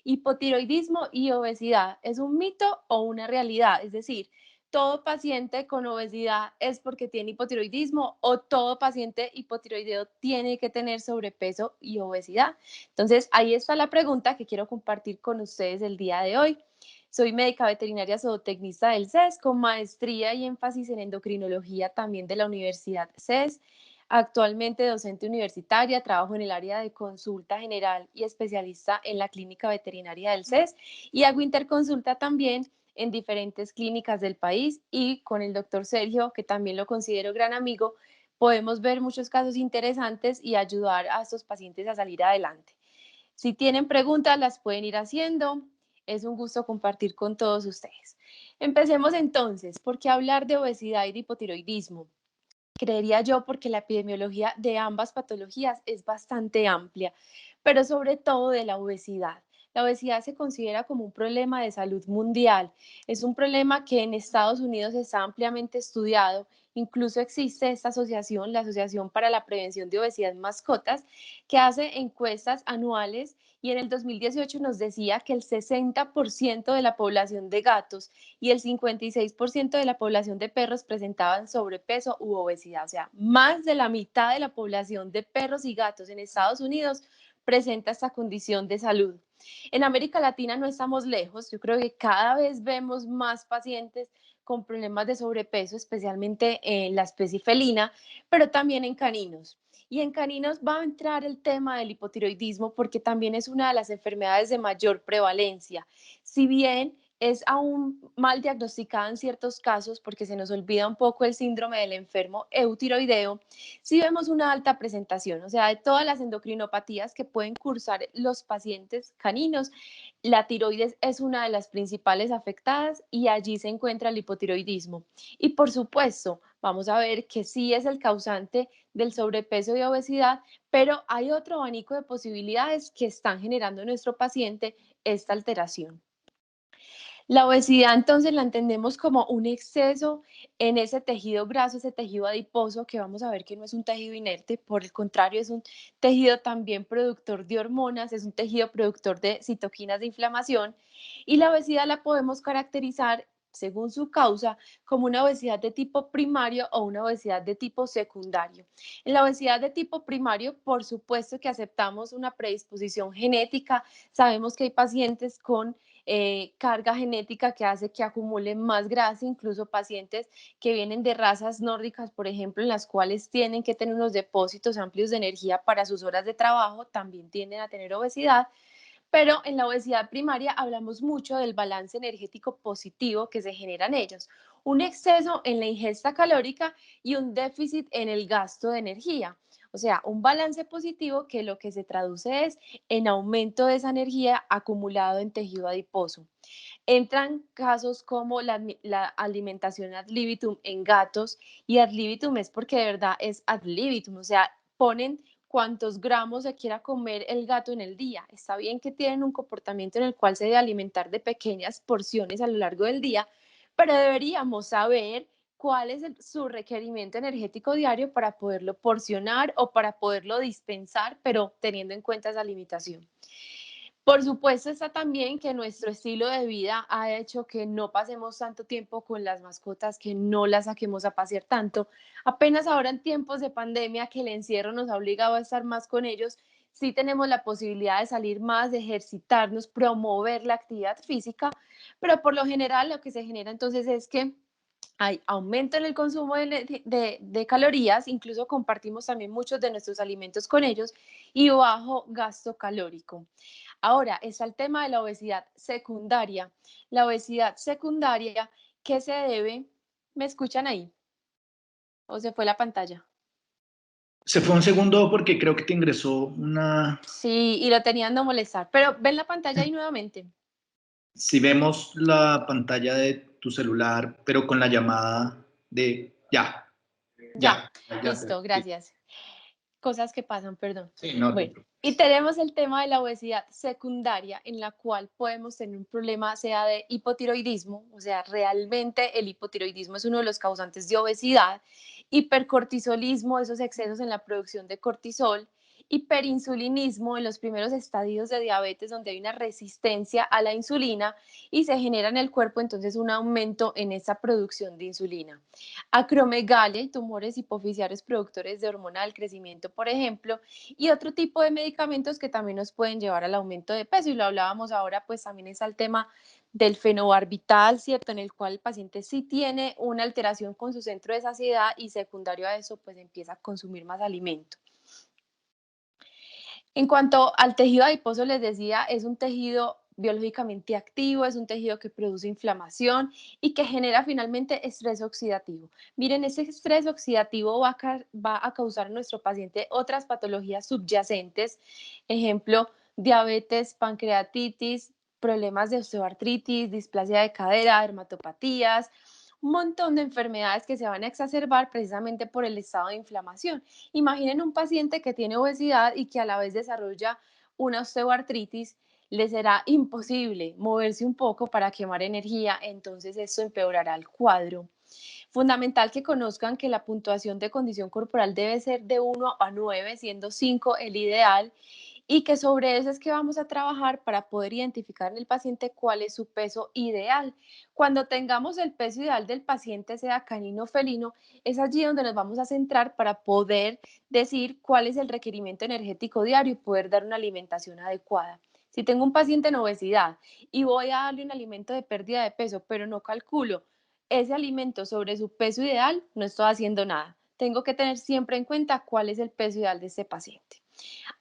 Hipotiroidismo y obesidad, ¿es un mito o una realidad? Es decir, ¿todo paciente con obesidad es porque tiene hipotiroidismo o todo paciente hipotiroideo tiene que tener sobrepeso y obesidad? Entonces, ahí está la pregunta que quiero compartir con ustedes el día de hoy. Soy médica veterinaria zootecnista del CES con maestría y énfasis en endocrinología también de la Universidad CES. Actualmente docente universitaria, trabajo en el área de consulta general y especialista en la clínica veterinaria del CES y hago interconsulta también en diferentes clínicas del país y con el doctor Sergio, que también lo considero gran amigo, podemos ver muchos casos interesantes y ayudar a estos pacientes a salir adelante. Si tienen preguntas, las pueden ir haciendo. Es un gusto compartir con todos ustedes. Empecemos entonces. ¿Por qué hablar de obesidad y de hipotiroidismo? Creería yo porque la epidemiología de ambas patologías es bastante amplia, pero sobre todo de la obesidad. La obesidad se considera como un problema de salud mundial. Es un problema que en Estados Unidos está ampliamente estudiado. Incluso existe esta asociación, la Asociación para la Prevención de Obesidad en Mascotas, que hace encuestas anuales y en el 2018 nos decía que el 60% de la población de gatos y el 56% de la población de perros presentaban sobrepeso u obesidad. O sea, más de la mitad de la población de perros y gatos en Estados Unidos presenta esta condición de salud. En América Latina no estamos lejos. Yo creo que cada vez vemos más pacientes con problemas de sobrepeso, especialmente en la especie felina, pero también en caninos. Y en caninos va a entrar el tema del hipotiroidismo porque también es una de las enfermedades de mayor prevalencia. Si bien es aún mal diagnosticada en ciertos casos porque se nos olvida un poco el síndrome del enfermo eutiroideo, sí vemos una alta presentación, o sea, de todas las endocrinopatías que pueden cursar los pacientes caninos, la tiroides es una de las principales afectadas y allí se encuentra el hipotiroidismo. Y por supuesto, vamos a ver que sí es el causante del sobrepeso y obesidad, pero hay otro abanico de posibilidades que están generando en nuestro paciente esta alteración. La obesidad entonces la entendemos como un exceso en ese tejido graso, ese tejido adiposo, que vamos a ver que no es un tejido inerte, por el contrario, es un tejido también productor de hormonas, es un tejido productor de citoquinas de inflamación y la obesidad la podemos caracterizar según su causa, como una obesidad de tipo primario o una obesidad de tipo secundario. En la obesidad de tipo primario, por supuesto que aceptamos una predisposición genética, sabemos que hay pacientes con carga genética que hace que acumulen más grasa, incluso pacientes que vienen de razas nórdicas, por ejemplo, en las cuales tienen que tener unos depósitos amplios de energía para sus horas de trabajo, también tienden a tener obesidad. Pero en la obesidad primaria hablamos mucho del balance energético positivo que se genera en ellos, un exceso en la ingesta calórica y un déficit en el gasto de energía. O sea, un balance positivo que lo que se traduce es en aumento de esa energía acumulado en tejido adiposo. Entran casos como la alimentación ad libitum en gatos y ad libitum es porque de verdad es ad libitum, o sea, ponen cuántos gramos se quiera comer el gato en el día. Está bien que tienen un comportamiento en el cual se debe alimentar de pequeñas porciones a lo largo del día, pero deberíamos saber cuál es su requerimiento energético diario para poderlo porcionar o para poderlo dispensar, pero teniendo en cuenta esa limitación. Por supuesto está también que nuestro estilo de vida ha hecho que no pasemos tanto tiempo con las mascotas, que no las saquemos a pasear tanto. Apenas ahora en tiempos de pandemia que el encierro nos ha obligado a estar más con ellos, sí tenemos la posibilidad de salir más, de ejercitarnos, promover la actividad física, pero por lo general lo que se genera entonces es que hay aumento en el consumo de calorías, incluso compartimos también muchos de nuestros alimentos con ellos y bajo gasto calórico. Ahora está el tema de la obesidad secundaria. La obesidad secundaria, ¿qué se debe? ¿Me escuchan ahí? ¿O se fue la pantalla? Se fue un segundo porque creo que te ingresó una... Sí, y lo tenían de molestar, pero ven la pantalla ahí nuevamente. Si vemos la pantalla de tu celular, pero con la llamada de... Ya, Ya, ya, listo, sí, gracias. Cosas que pasan, perdón. sí, no te Bueno, y preocupes. tenemos el tema de la obesidad secundaria, en la cual podemos tener un problema, sea de hipotiroidismo, o sea, realmente el hipotiroidismo es uno de los causantes de obesidad, hipercortisolismo, esos excesos en la producción de cortisol, hiperinsulinismo en los primeros estadios de diabetes donde hay una resistencia a la insulina y se genera en el cuerpo entonces un aumento en esa producción de insulina. Acromegalia, tumores hipoficiarios productores de hormona del crecimiento, por ejemplo, y otro tipo de medicamentos que también nos pueden llevar al aumento de peso, y lo hablábamos ahora, pues también está el tema del fenobarbital, ¿cierto? En el cual el paciente sí tiene una alteración con su centro de saciedad y secundario a eso, pues empieza a consumir más alimento. En cuanto al tejido adiposo, les decía, es un tejido biológicamente activo, es un tejido que produce inflamación y que genera finalmente estrés oxidativo. Miren, ese estrés oxidativo va a causar en nuestro paciente otras patologías subyacentes, ejemplo, diabetes, pancreatitis, problemas de osteoartritis, displasia de cadera, dermatopatías, un montón de enfermedades que se van a exacerbar precisamente por el estado de inflamación. Imaginen un paciente que tiene obesidad y que a la vez desarrolla una osteoartritis, le será imposible moverse un poco para quemar energía, entonces esto empeorará el cuadro. Fundamental que conozcan que la puntuación de condición corporal debe ser de 1 a 9, siendo 5 el ideal, y que sobre eso es que vamos a trabajar para poder identificar en el paciente cuál es su peso ideal. Cuando tengamos el peso ideal del paciente, sea canino o felino, es allí donde nos vamos a centrar para poder decir cuál es el requerimiento energético diario y poder dar una alimentación adecuada. Si tengo un paciente en obesidad y voy a darle un alimento de pérdida de peso, pero no calculo ese alimento sobre su peso ideal, no estoy haciendo nada. Tengo que tener siempre en cuenta cuál es el peso ideal de este paciente.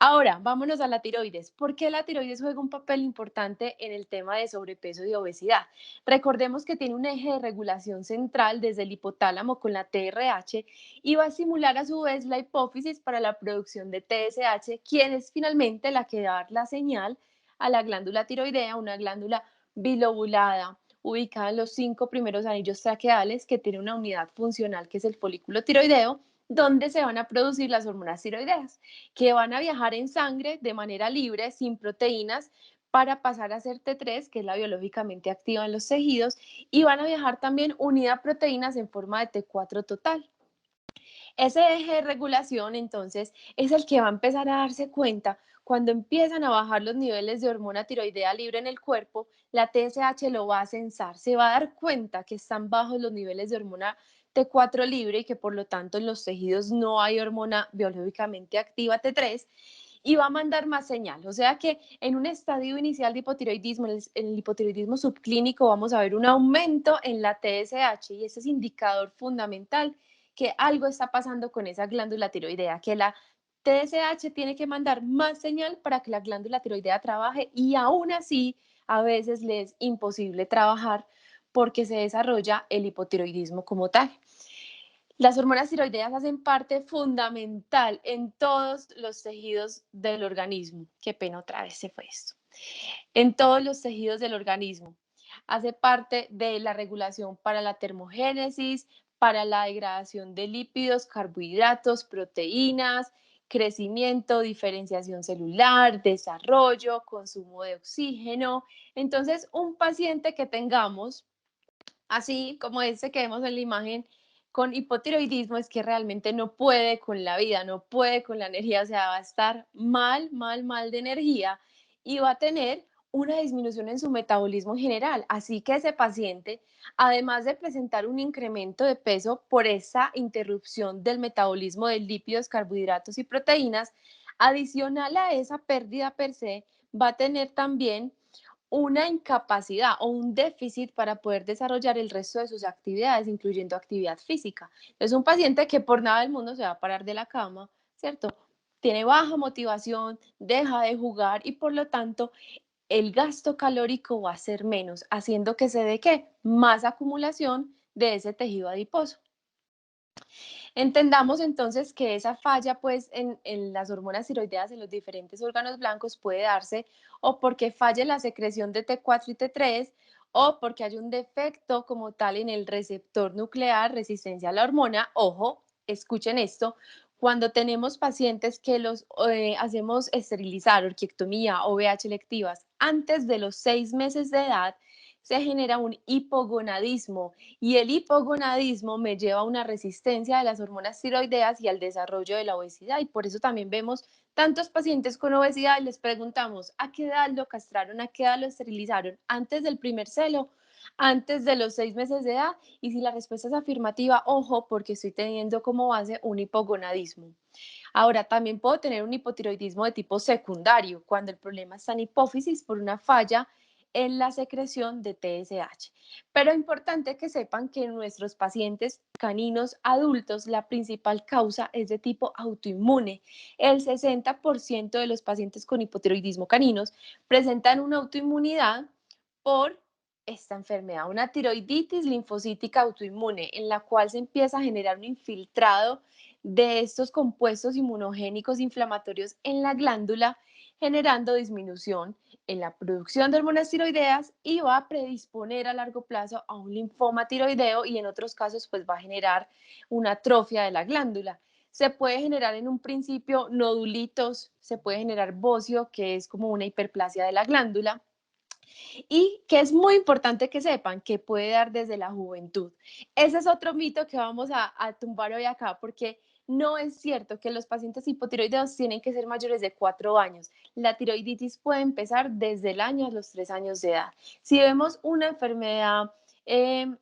Ahora, vámonos a la tiroides. ¿Por qué la tiroides juega un papel importante en el tema de sobrepeso y obesidad? Recordemos que tiene un eje de regulación central desde el hipotálamo con la TRH y va a estimular a su vez la hipófisis para la producción de TSH, quien es finalmente la que da la señal a la glándula tiroidea, una glándula bilobulada ubicada en los 5 primeros anillos traqueales que tiene una unidad funcional que es el folículo tiroideo, donde se van a producir las hormonas tiroideas que van a viajar en sangre de manera libre, sin proteínas, para pasar a ser T3, que es la biológicamente activa en los tejidos, y van a viajar también unida a proteínas en forma de T4 total. Ese eje de regulación, entonces, es el que va a empezar a darse cuenta cuando empiezan a bajar los niveles de hormona tiroidea libre en el cuerpo, la TSH lo va a censar, se va a dar cuenta que están bajos los niveles de hormona T4 libre y que por lo tanto en los tejidos no hay hormona biológicamente activa T3 y va a mandar más señal. O sea que en un estadio inicial de hipotiroidismo, en el hipotiroidismo subclínico, vamos a ver un aumento en la TSH y ese es indicador fundamental que algo está pasando con esa glándula tiroidea, que la TSH tiene que mandar más señal para que la glándula tiroidea trabaje y aún así a veces le es imposible trabajar porque se desarrolla el hipotiroidismo como tal. Las hormonas tiroideas hacen parte fundamental en todos los tejidos del organismo. Qué pena, otra vez se fue esto. En todos los tejidos del organismo. Hace parte de la regulación para la termogénesis, para la degradación de lípidos, carbohidratos, proteínas, crecimiento, diferenciación celular, desarrollo, consumo de oxígeno. Entonces, un paciente que tengamos así como ese que vemos en la imagen con hipotiroidismo es que realmente no puede con la vida, no puede con la energía, o sea, va a estar mal, mal, mal de energía y va a tener una disminución en su metabolismo general. Así que ese paciente, además de presentar un incremento de peso por esa interrupción del metabolismo de lípidos, carbohidratos y proteínas, adicional a esa pérdida per se, va a tener también una incapacidad o un déficit para poder desarrollar el resto de sus actividades, incluyendo actividad física. Es un paciente que por nada del mundo se va a parar de la cama, ¿cierto? Tiene baja motivación, deja de jugar y por lo tanto el gasto calórico va a ser menos, haciendo que se dé ¿qué? Más acumulación de ese tejido adiposo. Entendamos entonces que esa falla pues en las hormonas tiroideas en los diferentes órganos blancos puede darse o porque falle la secreción de T4 y T3 o porque hay un defecto como tal en el receptor nuclear, resistencia a la hormona. Ojo, escuchen esto, cuando tenemos pacientes que los hacemos esterilizar, orquiectomía o VH electivas antes de los 6 meses de edad, se genera un hipogonadismo y el hipogonadismo me lleva a una resistencia de las hormonas tiroideas y al desarrollo de la obesidad y por eso también vemos tantos pacientes con obesidad y les preguntamos a qué edad lo castraron, a qué edad lo esterilizaron, antes del primer celo, antes de los 6 meses de edad y si la respuesta es afirmativa, ojo porque estoy teniendo como base un hipogonadismo. Ahora, también puedo tener un hipotiroidismo de tipo secundario, cuando el problema está en hipófisis por una falla en la secreción de TSH. Pero es importante que sepan que en nuestros pacientes caninos adultos la principal causa es de tipo autoinmune. El 60% de los pacientes con hipotiroidismo caninos presentan una autoinmunidad por esta enfermedad, una tiroiditis linfocítica autoinmune, en la cual se empieza a generar un infiltrado de estos compuestos inmunogénicos inflamatorios en la glándula, generando disminución en la producción de hormonas tiroideas y va a predisponer a largo plazo a un linfoma tiroideo y en otros casos pues va a generar una atrofia de la glándula. Se puede generar en un principio nodulitos, se puede generar bocio, que es como una hiperplasia de la glándula, y que es muy importante que sepan que puede dar desde la juventud. Ese es otro mito que vamos a tumbar hoy acá, porque no es cierto que los pacientes hipotiroideos tienen que ser mayores de 4 años. La tiroiditis puede empezar desde el año a los 3 años de edad. Si vemos una enfermedad eh,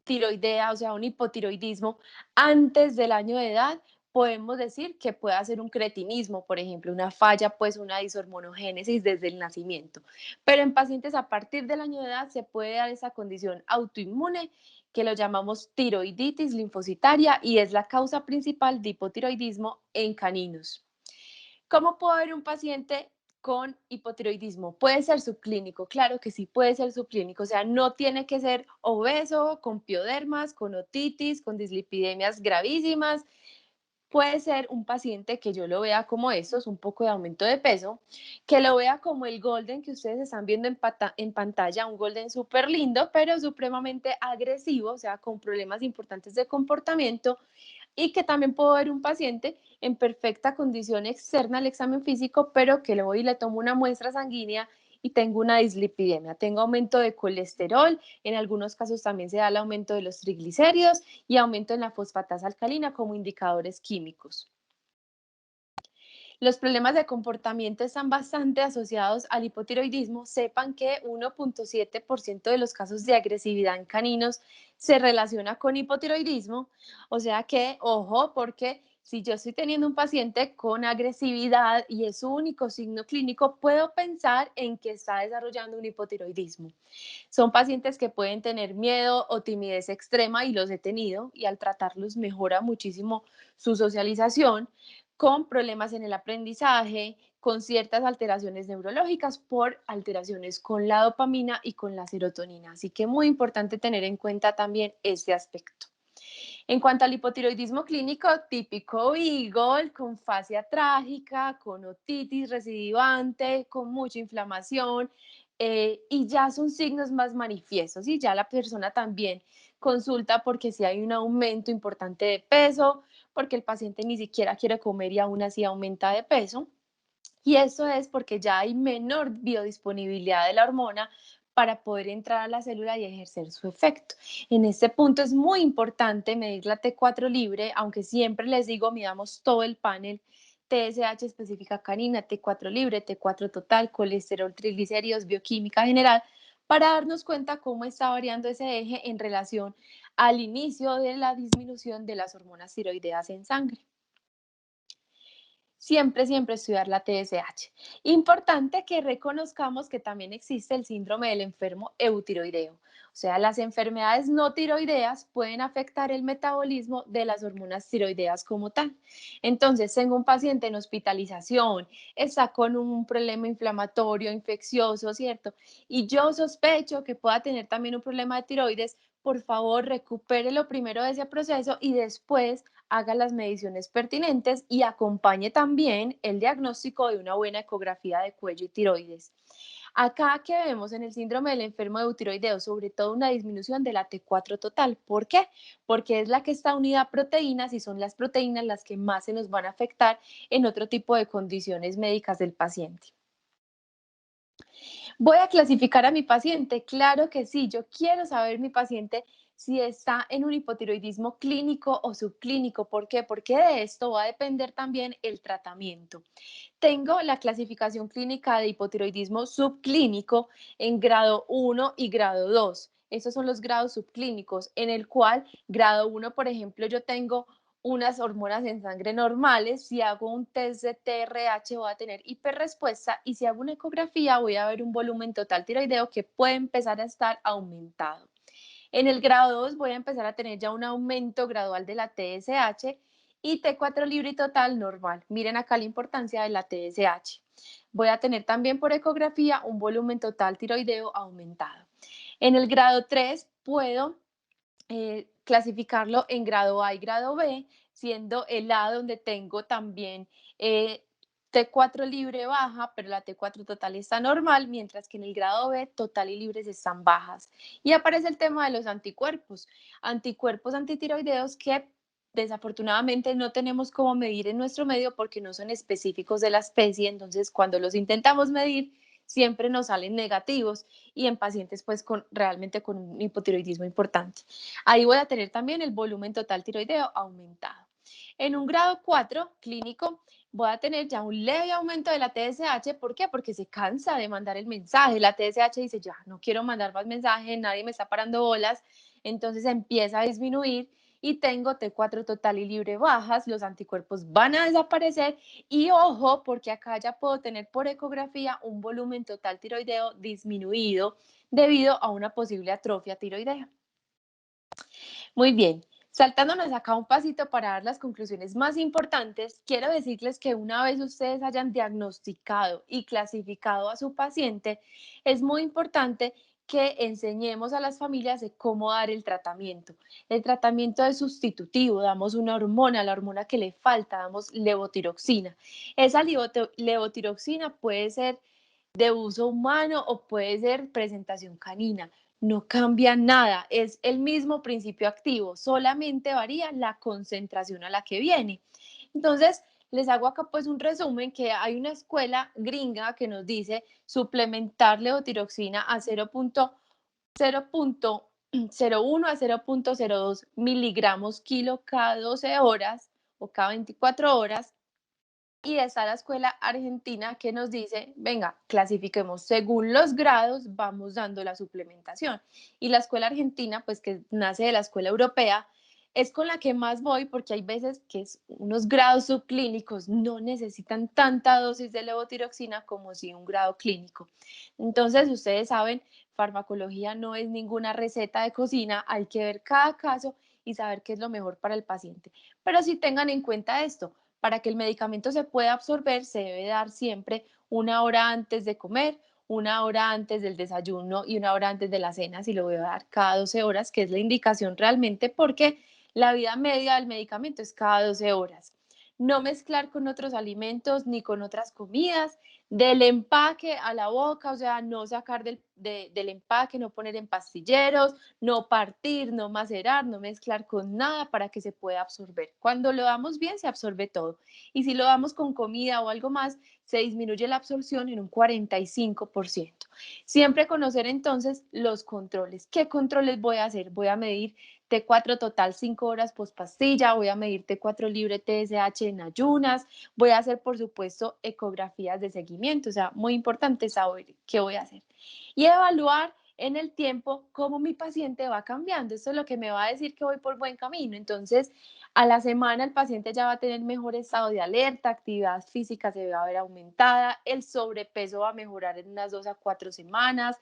tiroidea, o sea, un hipotiroidismo antes del año de edad, podemos decir que puede hacer un cretinismo, por ejemplo, una falla, pues una dishormonogénesis desde el nacimiento. Pero en pacientes a partir del año de edad se puede dar esa condición autoinmune que lo llamamos tiroiditis linfocitaria y es la causa principal de hipotiroidismo en caninos. ¿Cómo puedo ver un paciente con hipotiroidismo? ¿Puede ser subclínico? Claro que sí, puede ser subclínico. O sea, no tiene que ser obeso, con piodermas, con otitis, con dislipidemias gravísimas. Puede ser un paciente que yo lo vea como estos, un poco de aumento de peso, que lo vea como el golden que ustedes están viendo en pantalla, un golden súper lindo, pero supremamente agresivo, o sea, con problemas importantes de comportamiento, y que también puedo ver un paciente en perfecta condición externa al examen físico, pero que le voy y le tomo una muestra sanguínea y tengo una dislipidemia, tengo aumento de colesterol, en algunos casos también se da el aumento de los triglicéridos y aumento en la fosfatasa alcalina como indicadores químicos. Los problemas de comportamiento están bastante asociados al hipotiroidismo. Sepan que 1,7% de los casos de agresividad en caninos se relaciona con hipotiroidismo. O sea que, ojo, porque si yo estoy teniendo un paciente con agresividad y es su único signo clínico, puedo pensar en que está desarrollando un hipotiroidismo. Son pacientes que pueden tener miedo o timidez extrema y los he tenido y al tratarlos mejora muchísimo su socialización con problemas en el aprendizaje, con ciertas alteraciones neurológicas por alteraciones con la dopamina y con la serotonina. Así que muy importante tener en cuenta también este aspecto. En cuanto al hipotiroidismo clínico, típico Beagle, con fascia trágica, con otitis recidivante, con mucha inflamación, y ya son signos más manifiestos y ya la persona también consulta porque si hay un aumento importante de peso, porque el paciente ni siquiera quiere comer y aún así aumenta de peso. Y eso es porque ya hay menor biodisponibilidad de la hormona para poder entrar a la célula y ejercer su efecto. En este punto es muy importante medir la T4 libre, aunque siempre les digo, midamos todo el panel, TSH específica canina, T4 libre, T4 total, colesterol, triglicéridos, bioquímica general, para darnos cuenta cómo está variando ese eje en relación al inicio de la disminución de las hormonas tiroideas en sangre. Siempre, siempre estudiar la TSH. Importante que reconozcamos que también existe el síndrome del enfermo eutiroideo. O sea, las enfermedades no tiroideas pueden afectar el metabolismo de las hormonas tiroideas como tal. Entonces, tengo un paciente en hospitalización, está con un problema inflamatorio, infeccioso, ¿cierto? Y yo sospecho que pueda tener también un problema de tiroides. Por favor, recupere lo primero de ese proceso y después haga las mediciones pertinentes y acompañe también el diagnóstico de una buena ecografía de cuello y tiroides. Acá que vemos en el síndrome del enfermo de tiroideo, sobre todo una disminución de la T4 total. ¿Por qué? Porque es la que está unida a proteínas y son las proteínas las que más se nos van a afectar en otro tipo de condiciones médicas del paciente. ¿Voy a clasificar a mi paciente? Claro que sí, yo quiero saber mi paciente si está en un hipotiroidismo clínico o subclínico. ¿Por qué? Porque de esto va a depender también el tratamiento. Tengo la clasificación clínica de hipotiroidismo subclínico en grado 1 y grado 2. Esos son los grados subclínicos, en el cual grado 1, por ejemplo, yo tengo unas hormonas en sangre normales. Si hago un test de TRH voy a tener hiperrespuesta y si hago una ecografía voy a ver un volumen total tiroideo que puede empezar a estar aumentado. En el grado 2 voy a empezar a tener ya un aumento gradual de la TSH y T4 libre y total normal. Miren acá la importancia de la TSH. Voy a tener también por ecografía un volumen total tiroideo aumentado. En el grado 3 puedo clasificarlo en grado A y grado B, siendo el A donde tengo también eh, T4 libre baja, pero la T4 total está normal, mientras que en el grado B total y libres están bajas. Y aparece el tema de los anticuerpos, anticuerpos antitiroideos que desafortunadamente no tenemos cómo medir en nuestro medio porque no son específicos de la especie, entonces cuando los intentamos medir siempre nos salen negativos y en pacientes pues realmente con un hipotiroidismo importante. Ahí voy a tener también el volumen total tiroideo aumentado. En un grado 4 clínico voy a tener ya un leve aumento de la TSH. ¿Por qué? Porque se cansa de mandar el mensaje. La TSH dice, ya, no quiero mandar más mensajes, nadie me está parando bolas. Entonces empieza a disminuir y tengo T4 total y libre bajas, los anticuerpos van a desaparecer y ojo, porque acá ya puedo tener por ecografía un volumen total tiroideo disminuido debido a una posible atrofia tiroidea. Muy bien, saltándonos acá un pasito para dar las conclusiones más importantes, quiero decirles que una vez ustedes hayan diagnosticado y clasificado a su paciente, es muy importante que enseñemos a las familias de cómo dar el tratamiento. El tratamiento es sustitutivo, damos una hormona, la hormona que le falta, damos levotiroxina. Esa levotiroxina puede ser de uso humano o puede ser presentación canina. No cambia nada, es el mismo principio activo, solamente varía la concentración a la que viene. Entonces, les hago acá pues un resumen que hay una escuela gringa que nos dice suplementar levotiroxina a 0.01 a 0.02 miligramos kilo cada 12 horas o cada 24 horas. Y está la escuela argentina que nos dice, venga, clasifiquemos según los grados, vamos dando la suplementación. Y la escuela argentina, pues que nace de la escuela europea, es con la que más voy porque hay veces que unos grados subclínicos no necesitan tanta dosis de levotiroxina como si un grado clínico. Entonces, ustedes saben, farmacología no es ninguna receta de cocina, hay que ver cada caso y saber qué es lo mejor para el paciente. Pero sí tengan en cuenta esto, para que el medicamento se pueda absorber, se debe dar siempre una hora antes de comer, una hora antes del desayuno y una hora antes de la cena, si lo voy a dar cada 12 horas, que es la indicación realmente, porque la vida media del medicamento es cada 12 horas. No mezclar con otros alimentos ni con otras comidas, del empaque a la boca, o sea, no sacar del empaque, no poner en pastilleros, no partir, no macerar, no mezclar con nada para que se pueda absorber. Cuando lo damos bien, se absorbe todo. Y si lo damos con comida o algo más, se disminuye la absorción en un 45%. Siempre conocer entonces los controles. ¿Qué controles voy a hacer? Voy a medir T4 total 5 horas post pastilla, voy a medir T4 libre TSH en ayunas, voy a hacer, por supuesto, ecografías de seguimiento, o sea, muy importante saber qué voy a hacer. Y evaluar en el tiempo cómo mi paciente va cambiando. Esto es lo que me va a decir que voy por buen camino. Entonces, a la semana el paciente ya va a tener mejor estado de alerta, actividad física se va a ver aumentada, el sobrepeso va a mejorar en unas 2 a 4 semanas,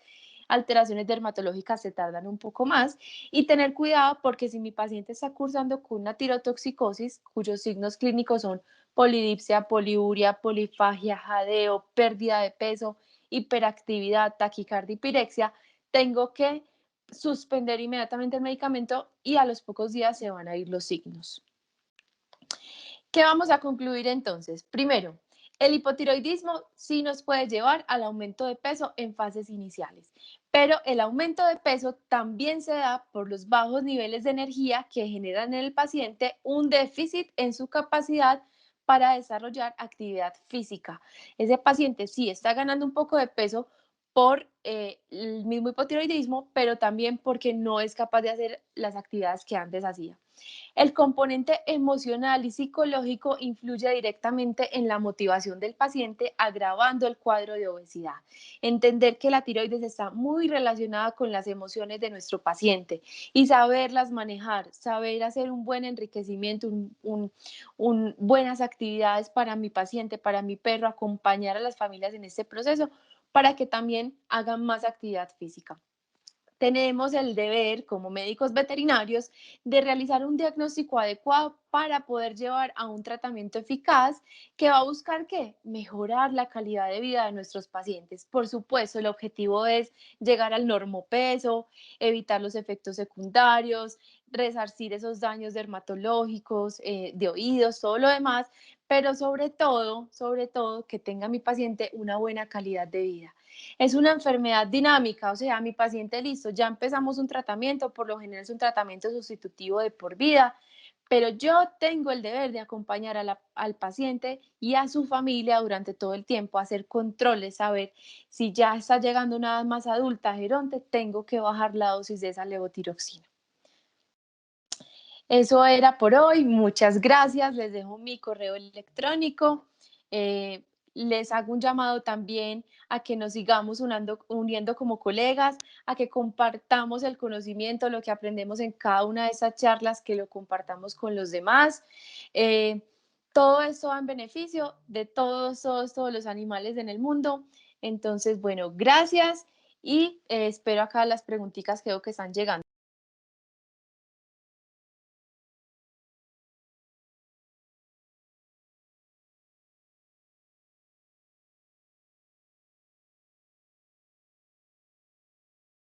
alteraciones dermatológicas se tardan un poco más y tener cuidado porque si mi paciente está cursando con una tirotoxicosis, cuyos signos clínicos son polidipsia, poliuria, polifagia, jadeo, pérdida de peso, hiperactividad, taquicardia y pirexia, tengo que suspender inmediatamente el medicamento y a los pocos días se van a ir los signos. ¿Qué vamos a concluir entonces? Primero, el hipotiroidismo sí nos puede llevar al aumento de peso en fases iniciales, pero el aumento de peso también se da por los bajos niveles de energía que generan en el paciente un déficit en su capacidad para desarrollar actividad física. Ese paciente sí está ganando un poco de peso por el mismo hipotiroidismo, pero también porque no es capaz de hacer las actividades que antes hacía. El componente emocional y psicológico influye directamente en la motivación del paciente, agravando el cuadro de obesidad. Entender que la tiroides está muy relacionada con las emociones de nuestro paciente y saberlas manejar, saber hacer un buen enriquecimiento, buenas actividades para mi paciente, para mi perro, acompañar a las familias en este proceso para que también hagan más actividad física. Tenemos el deber, como médicos veterinarios, de realizar un diagnóstico adecuado para poder llevar a un tratamiento eficaz que va a buscar ¿qué? Mejorar la calidad de vida de nuestros pacientes. Por supuesto, el objetivo es llegar al normopeso, evitar los efectos secundarios, resarcir esos daños dermatológicos, de oídos, todo lo demás, pero sobre todo, que tenga mi paciente una buena calidad de vida. Es una enfermedad dinámica, o sea, mi paciente listo, ya empezamos un tratamiento, por lo general es un tratamiento sustitutivo de por vida, pero yo tengo el deber de acompañar al paciente y a su familia durante todo el tiempo, hacer controles, saber si ya está llegando una edad más adulta, geronte, tengo que bajar la dosis de esa levotiroxina. Eso era por hoy. Muchas gracias. Les dejo mi correo electrónico. Eh, Les hago un llamado también a que nos sigamos uniendo como colegas, a que compartamos el conocimiento, lo que aprendemos en cada una de esas charlas, que lo compartamos con los demás. Eh, Todo esto va en beneficio de todos los animales en el mundo. Entonces, bueno, gracias y espero acá las preguntitas que veo que están llegando.